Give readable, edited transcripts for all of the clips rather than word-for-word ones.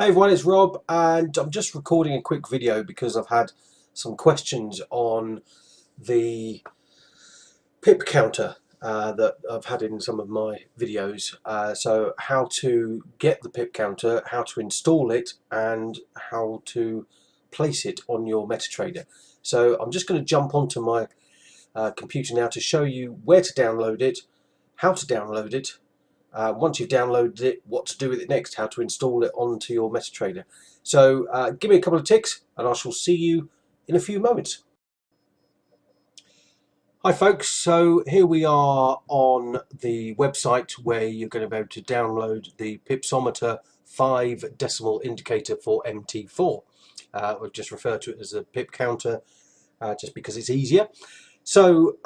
Hey everyone, it's Rob, and I'm just recording a quick video because I've had some questions on the pip counter that I've had in some of my videos. So how to get the pip counter, how to install it, and how to place it on your MetaTrader. So I'm just going to jump onto my computer now to show you where to download it, how to download it, once you've downloaded it, what to do with it next, how to install it onto your MetaTrader. So give me a couple of ticks and I shall see you in a few moments. Hi folks, so here we are on the website where you're going to be able to download the Pipsometer 5 decimal indicator for MT4. We'll just refer to it as a pip counter just because it's easier. So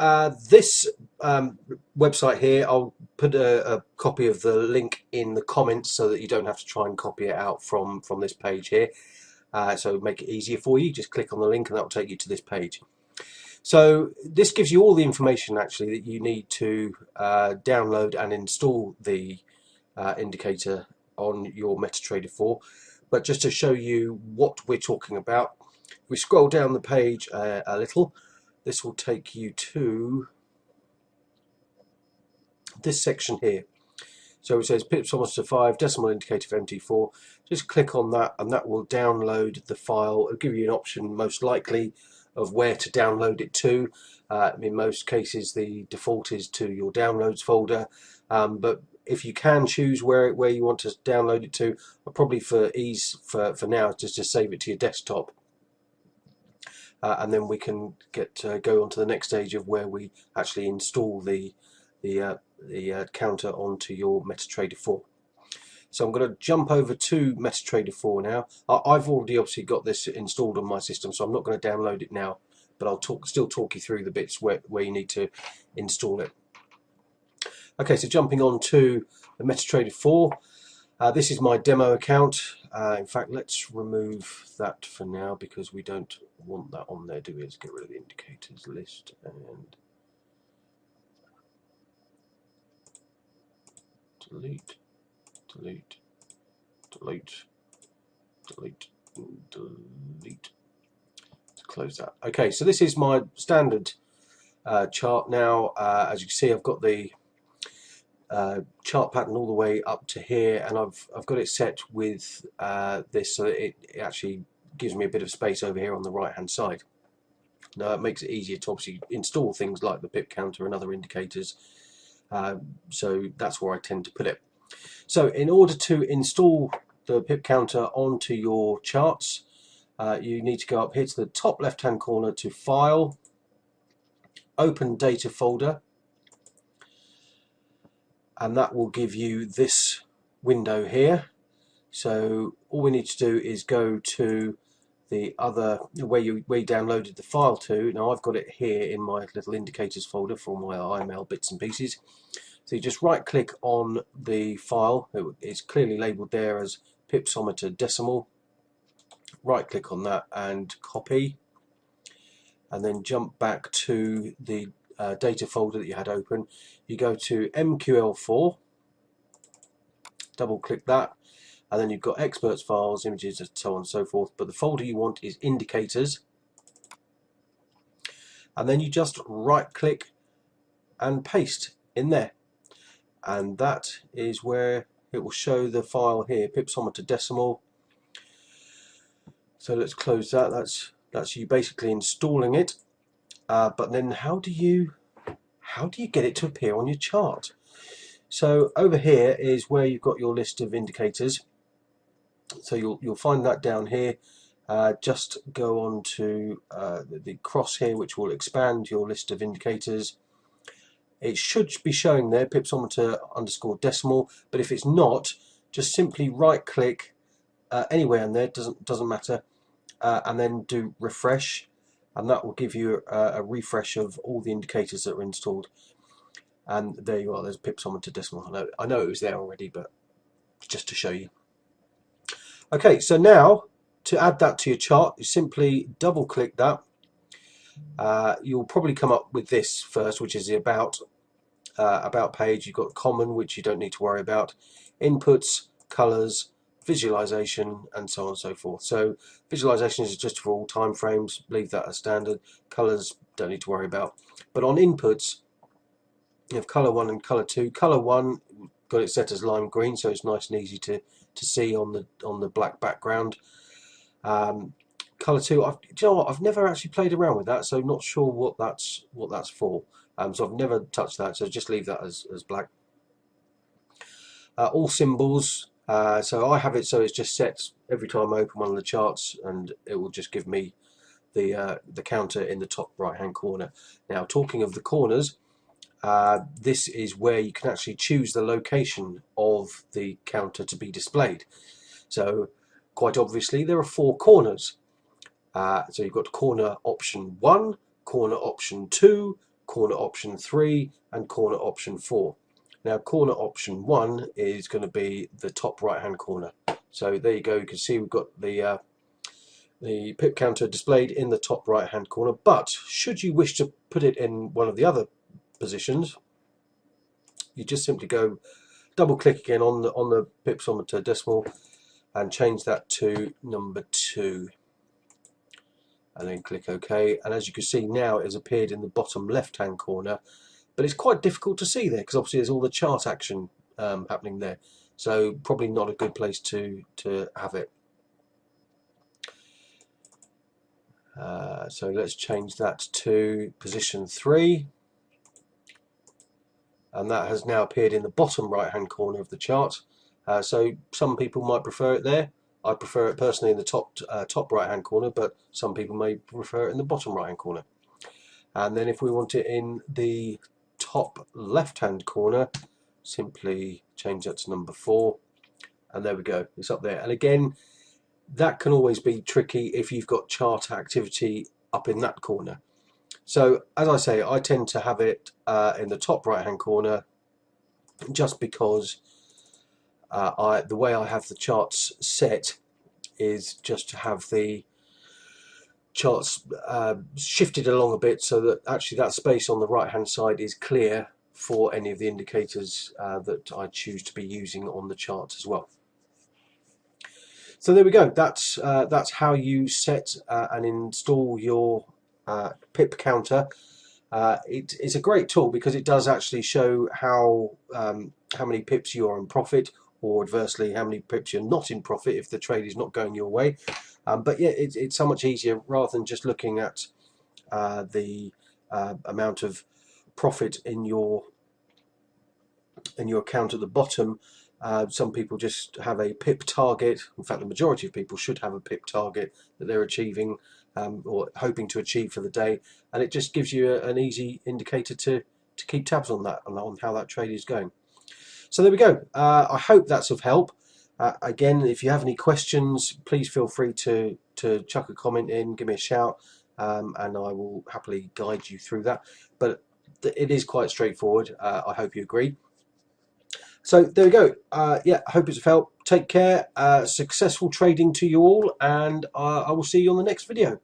this website here, I'll put a copy of the link in the comments so that you don't have to try and copy it out from this page here. So make it easier for you. Just click on the link and that will take you to this page. So this gives you all the information actually that you need to download and install the indicator on your MetaTrader 4. But just to show you what we're talking about, we scroll down the page a little. This will take you to this section here. So it says Pipsometer 5 decimal indicator for MT4. Just click on that and that will download the file. It'll give you an option most likely of where to download it to. In most cases the default is to your downloads folder, but if you can choose where you want to download it to, probably for ease for now just to save it to your desktop. And then we can go on to the next stage of where we actually install the counter onto your MetaTrader 4. So I'm going to jump over to MetaTrader 4 now. I've already obviously got this installed on my system, so I'm not going to download it now, but I'll still talk you through the bits where you need to install it. Okay, so jumping on to the MetaTrader 4. This is my demo account. In fact, let's remove that for now because we don't want that on there, do we? Let's get rid of the indicators list and delete, delete, delete, delete, delete. Let's close that. Okay, so this is my standard chart now. As you can see, I've got the chart pattern all the way up to here, and I've got it set with this so that it actually gives me a bit of space over here on the right hand side. Now it makes it easier to obviously install things like the pip counter and other indicators, so that's where I tend to put it. So in order to install the pip counter onto your charts, you need to go up here to the top left hand corner to File, Open Data Folder, and that will give you this window here. So all we need to do is go to the other where you downloaded the file to. Now I've got it here in my little indicators folder for all my IML bits and pieces. So you just right click on the file. It's clearly labelled there as Pipsometer decimal. Right click on that and copy, and then jump back to the data folder that you had open. You go to MQL4, double click that, and then you've got experts files, images, and so on and so forth, but the folder you want is indicators, and then you just right click and paste in there, and that is where it will show the file here, Pipsometer decimal. So let's close that. That's you basically installing it, but then how do you get it to appear on your chart? So over here is where you've got your list of indicators. So you'll find that down here. Just go on to the cross here, which will expand your list of indicators. It should be showing there Pipsometer _ decimal, but if it's not, just simply right click anywhere in there, doesn't matter, and then do refresh, and that will give you a refresh of all the indicators that are installed. And there you are, there's Pipsometer decimal. I know it was there already, but just to show you. Okay, so now to add that to your chart, you simply double click that. You'll probably come up with this first, which is the about page. You've got common, which you don't need to worry about. Inputs, colors, visualization, and so on and so forth. So visualization is just for all time frames, leave that as standard. Colors, don't need to worry about. But on inputs, you have color 1 and color 2. Color 1 got it set as lime green, so it's nice and easy to see on the black background. Color 2, do you know what? I've never actually played around with that, so not sure what that's for. So I've never touched that, so just leave that as black. All symbols, so I have it so it's just set every time I open one of the charts, and it will just give me the counter in the top right hand corner. Now, talking of the corners, this is where you can actually choose the location of the counter to be displayed. So quite obviously there are 4 corners. So you've got corner option 1, corner option 2, corner option 3, and corner option 4. Now, corner option 1 is going to be the top right hand corner. So there you go, you can see we've got the pip counter displayed in the top right hand corner. But should you wish to put it in one of the other positions, you just simply go double click again on the pipsometer decimal and change that to number 2, and then click OK. And as you can see now, it has appeared in the bottom left hand corner, but it's quite difficult to see there because obviously there's all the chart action happening there, so probably not a good place to have it. So let's change that to position 3, and that has now appeared in the bottom right hand corner of the chart. So some people might prefer it there. I prefer it personally in the top right hand corner, but some people may prefer it in the bottom right hand corner. And then if we want it in the top left hand corner, simply change that to number 4, and there we go, it's up there. And again, that can always be tricky if you've got chart activity up in that corner. So as I say, I tend to have it in the top right hand corner, just because the way I have the charts set is just to have the charts shifted along a bit, so that actually that space on the right hand side is clear for any of the indicators that I choose to be using on the chart as well. So there we go, that's how you set and install your pip counter. It's a great tool because it does actually show how many pips you are in profit, or adversely how many pips you're not in profit if the trade is not going your way. But yeah, it's so much easier rather than just looking at the amount of profit in your account at the bottom. Some people just have a pip target. In fact, the majority of people should have a pip target that they're achieving or hoping to achieve for the day, and it just gives you an easy indicator to keep tabs on that, on how that trade is going. So there we go. I hope that's of help. Again, if you have any questions, please feel free to chuck a comment in, give me a shout, and I will happily guide you through that. But it is quite straightforward. I hope you agree. So there we go. Yeah, I hope it's of help. Take care. Successful trading to you all, and I will see you on the next video.